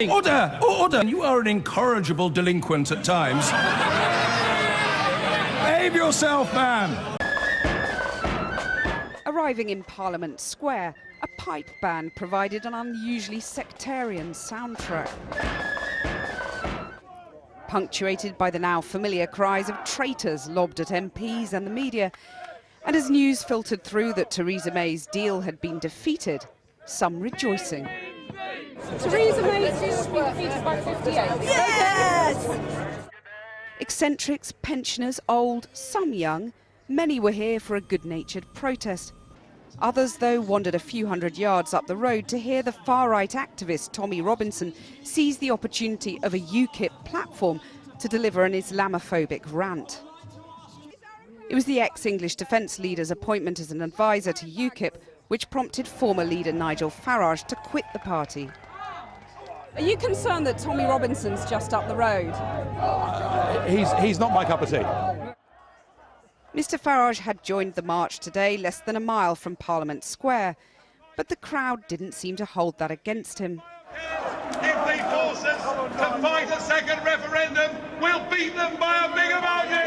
Order! Order! You are an incorrigible delinquent at times. Behave yourself, man! Arriving in Parliament Square, a pipe band provided an unusually sectarian soundtrack. Punctuated by the now familiar cries of traitors lobbed at MPs and the media. And as news filtered through that Theresa May's deal had been defeated, some rejoicing. Theresa May's deal has been defeated by 58. Yes! Eccentrics, pensioners, old, some young, many were here for a good-natured protest. Others, though, wandered a few hundred yards up the road to hear the far-right activist Tommy Robinson seize the opportunity of a UKIP platform to deliver an Islamophobic rant. It was the ex-English defence leader's appointment as an advisor to UKIP which prompted former leader Nigel Farage to quit the party. Are you concerned that Tommy Robinson's just up the road? He's not my cup of tea. Mr Farage had joined the march today less than a mile from Parliament Square, but the crowd didn't seem to hold that against him. If they force us to fight a second referendum, we'll beat them by a bigger margin.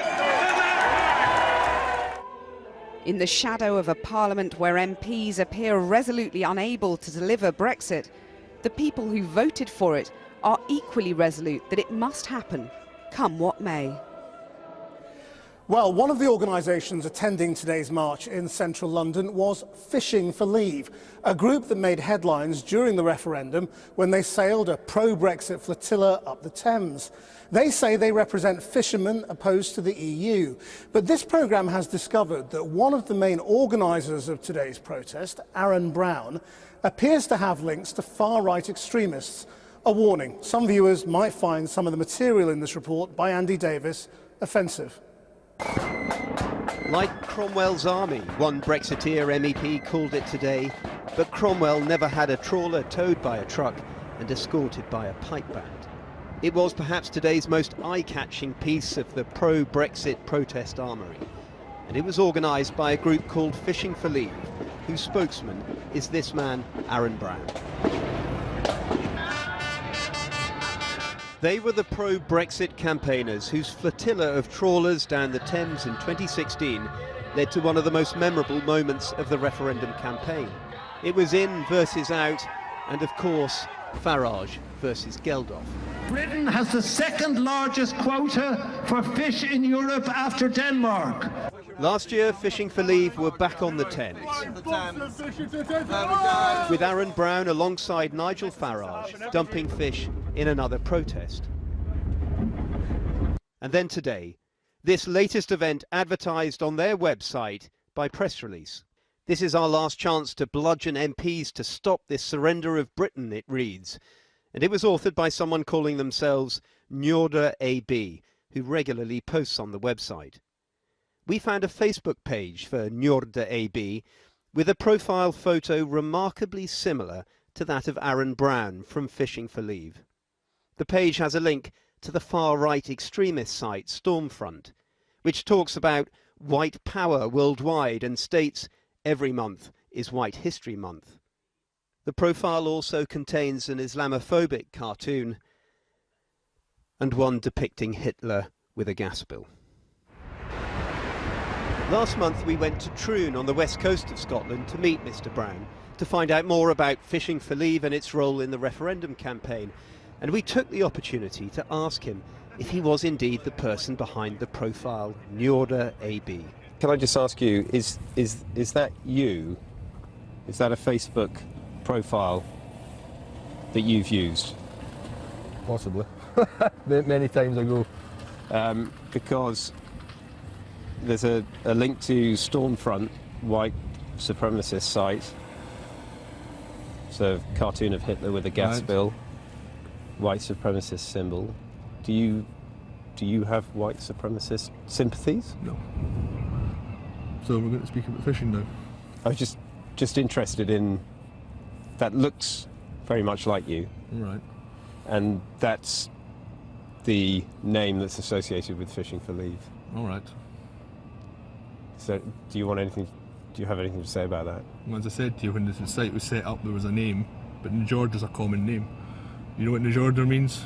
In the shadow of a parliament where MPs appear resolutely unable to deliver Brexit, the people who voted for it are equally resolute that it must happen, come what may. Well, one of the organisations attending today's march in central London was Fishing for Leave, a group that made headlines during the referendum when they sailed a pro-Brexit flotilla up the Thames. They say they represent fishermen opposed to the EU. But this programme has discovered that one of the main organisers of today's protest, Aaron Brown, appears to have links to far-right extremists. A warning, some viewers might find some of the material in this report by Andy Davis offensive. Like Cromwell's army, one Brexiteer MEP called it today, but Cromwell never had a trawler towed by a truck and escorted by a pipe band. It was perhaps today's most eye-catching piece of the pro-Brexit protest armoury, and it was organised by a group called Fishing for Leave, whose spokesman is this man, Aaron Brown. They were the pro-Brexit campaigners whose flotilla of trawlers down the Thames in 2016 led to one of the most memorable moments of the referendum campaign. It was in versus out, and of course, Farage versus Geldof. Britain has the second largest quota for fish in Europe after Denmark. Last year, Fishing for Leave were back on the Thames, with Aaron Brown alongside Nigel Farage dumping fish in another protest. And then today, this latest event advertised on their website by press release. This is our last chance to bludgeon MPs to stop this surrender of Britain, it reads. And it was authored by someone calling themselves Njorda AB, who regularly posts on the website. We found a Facebook page for Njorda AB with a profile photo remarkably similar to that of Aaron Brown from Fishing for Leave. The page has a link to the far-right extremist site Stormfront, which talks about white power worldwide and states every month is White History Month. The profile also contains an Islamophobic cartoon and one depicting Hitler with a gas bill. Last month we went to Troon on the west coast of Scotland to meet Mr Brown to find out more about Fishing for Leave and its role in the referendum campaign, and we took the opportunity to ask him if he was indeed the person behind the profile Njorda AB. Can I just ask you, is that you? Is that a Facebook profile that you've used? Possibly. Many times ago. Because there's a link to Stormfront, white supremacist site. It's a cartoon of Hitler with a gas bill, white supremacist symbol. Do you have white supremacist sympathies? No. So we're going to speak about fishing now. I was just interested in, that looks very much like you. Right. And that's the name that's associated with Fishing for Leave. All right. So do you have anything to say about that? Well, as I said to you, when the site was set up there was a name, but Njorda is a common name. You know what Njorda means?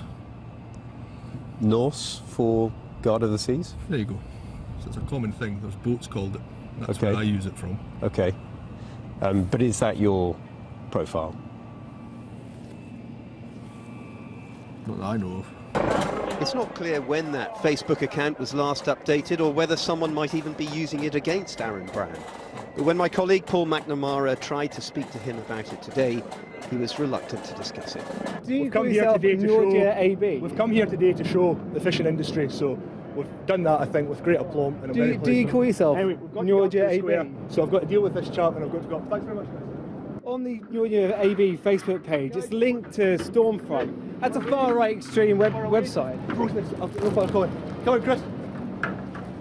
Norse for God of the Seas? There you go. So it's a common thing. There's boats called it. That's Okay. where I use it from. Okay. But is that your profile? Not that I know of. It's not clear when that Facebook account was last updated or whether someone might even be using it against Aaron Brown. But when my colleague Paul McNamara tried to speak to him about it today, he was reluctant to discuss it. We've come here today to show the fishing industry, so we've done that, I think, with great aplomb. And Do you call yourself anyway, Njorda AB? So I've got to deal with this chap and I've got to go. Thanks very much, guys. On the Njorda AB Facebook page, it's linked to Stormfront. That's a far-right extreme website. Come on, Chris.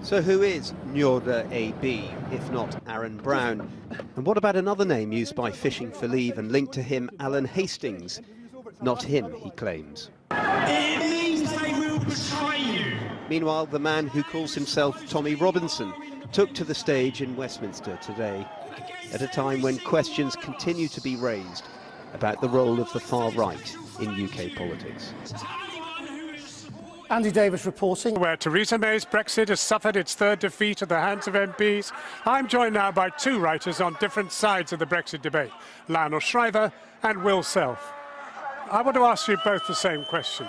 So who is Njorda AB, if not Aaron Brown? And what about another name used by Fishing for Leave and linked to him, Alan Hastings? Not him, he claims. It means they will betray you. Meanwhile, the man who calls himself Tommy Robinson took to the stage in Westminster today, at a time when questions continue to be raised about the role of the far right in UK politics. Andy Davis reporting. Where Theresa May's Brexit has suffered its third defeat at the hands of MPs. I'm joined now by two writers on different sides of the Brexit debate, Lionel Shriver and Will Self. I want to ask you both the same question.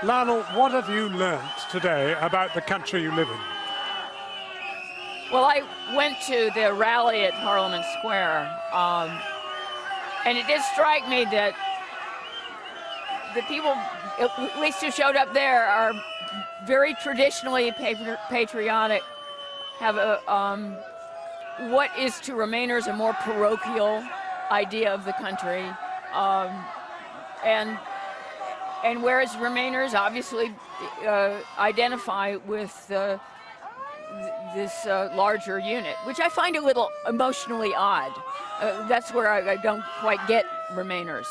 Lionel, what have you learnt today about the country you live in? Well, I went to the rally at Parliament Square, and it did strike me that the people, at least who showed up there, are very traditionally patriotic, have a, what is to Remainers a more parochial idea of the country, and whereas Remainers obviously identify with this larger unit, which I find a little emotionally odd. That's where I don't quite get Remainers,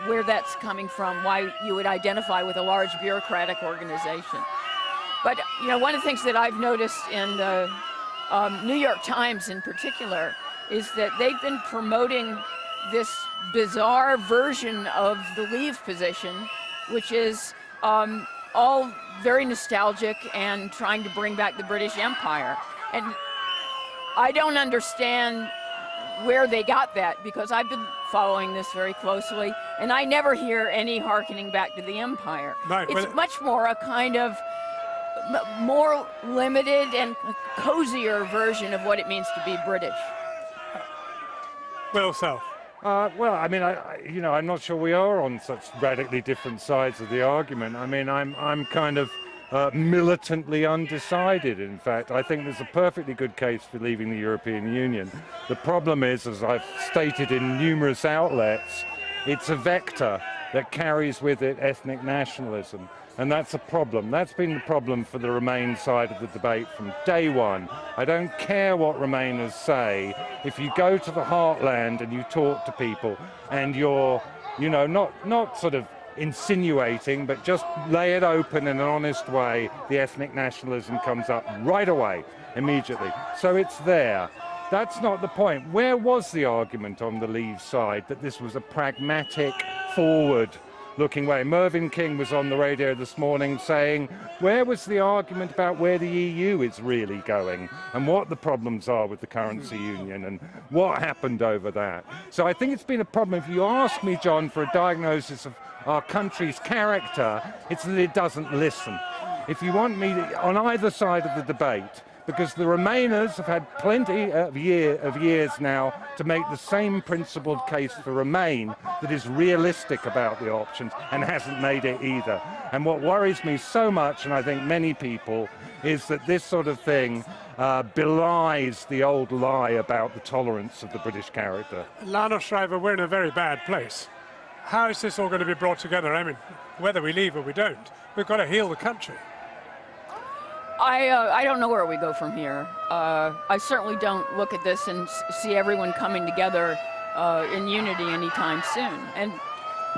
where that's coming from, why you would identify with a large bureaucratic organization. But, you know, one of the things that I've noticed in the New York Times in particular is that they've been promoting this bizarre version of the Leave position, which is all very nostalgic and trying to bring back the British Empire. And I don't understand where they got that, because I've been following this very closely, and I never hear any hearkening back to the Empire. Right, it's much more a kind of more limited and cozier version of what it means to be British. Will Self. Well, I mean, I'm not sure we are on such radically different sides of the argument. I mean, I'm kind of militantly undecided, in fact. I think there's a perfectly good case for leaving the European Union. The problem is, as I've stated in numerous outlets, it's a vector that carries with it ethnic nationalism. And that's a problem. That's been the problem for the Remain side of the debate from day one. I don't care what Remainers say. If you go to the heartland and you talk to people and you're, not sort of insinuating, but just lay it open in an honest way, the ethnic nationalism comes up right away, immediately. So it's there. That's not the point. Where was the argument on the Leave side that this was a pragmatic, forward-looking way? Mervyn King was on the radio this morning saying, where was the argument about where the EU is really going and what the problems are with the currency union and what happened over that? So I think it's been a problem. If you ask me, John, for a diagnosis of our country's character, it's that it doesn't listen. If you want me on either side of the debate, because the Remainers have had plenty of years now to make the same principled case for Remain that is realistic about the options and hasn't made it either. And what worries me so much, and I think many people, is that this sort of thing belies the old lie about the tolerance of the British character. Lionel Shriver, we're in a very bad place. How is this all going to be brought together? I mean, whether we leave or we don't, we've got to heal the country. I don't know where we go from here. I certainly don't look at this and see everyone coming together in unity anytime soon. And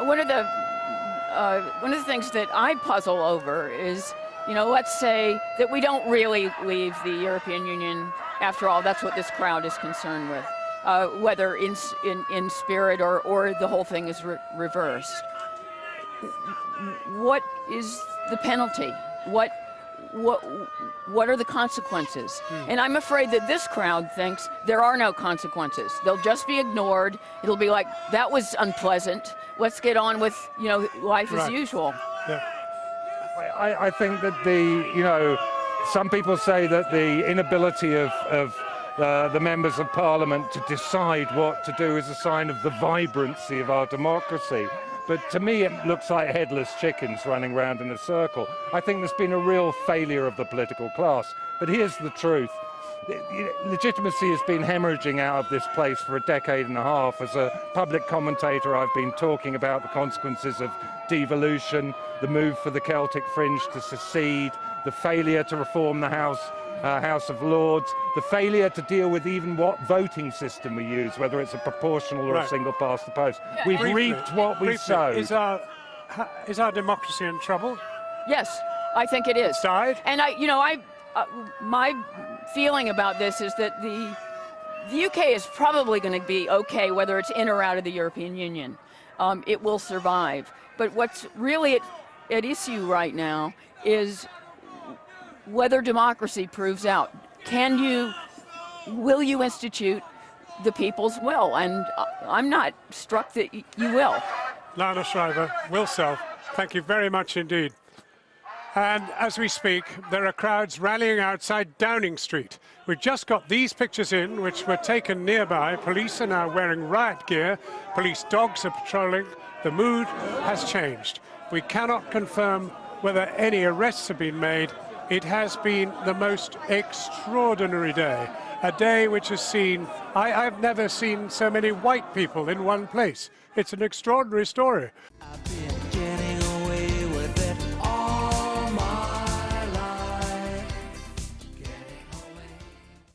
one of the things that I puzzle over is, let's say that we don't really leave the European Union. After all, that's what this crowd is concerned with, whether in spirit or the whole thing is reversed. what is the penalty? What are the consequences? And I'm afraid that this crowd thinks there are no consequences. They'll just be ignored. It'll be like, that was unpleasant. Let's get on with, life as usual. Yeah. I think that some people say that the inability of the members of Parliament to decide what to do is a sign of the vibrancy of our democracy. But to me, it looks like headless chickens running round in a circle. I think there's been a real failure of the political class. But here's the truth. Legitimacy has been hemorrhaging out of this place for a decade and a half. As a public commentator, I've been talking about the consequences of devolution, the move for the Celtic fringe to secede, the failure to reform the House of Lords, the failure to deal with even what voting system we use, whether it's a proportional or a single past the post. We've reaped what we sowed. Is our democracy in trouble? Yes, I think it is. It's died? And my feeling about this is that the UK is probably going to be okay whether it's in or out of the European Union. It will survive. But what's really at issue right now is whether democracy proves out. Will you institute the people's will? And I'm not struck that you will. Lana Shriver, Will Self, thank you very much indeed. And as we speak, there are crowds rallying outside Downing Street. We've just got these pictures in, which were taken nearby. Police are now wearing riot gear. Police dogs are patrolling. The mood has changed. We cannot confirm whether any arrests have been made. It has been the most extraordinary day, a day which has seen, I've never seen so many white people in one place. It's an extraordinary story.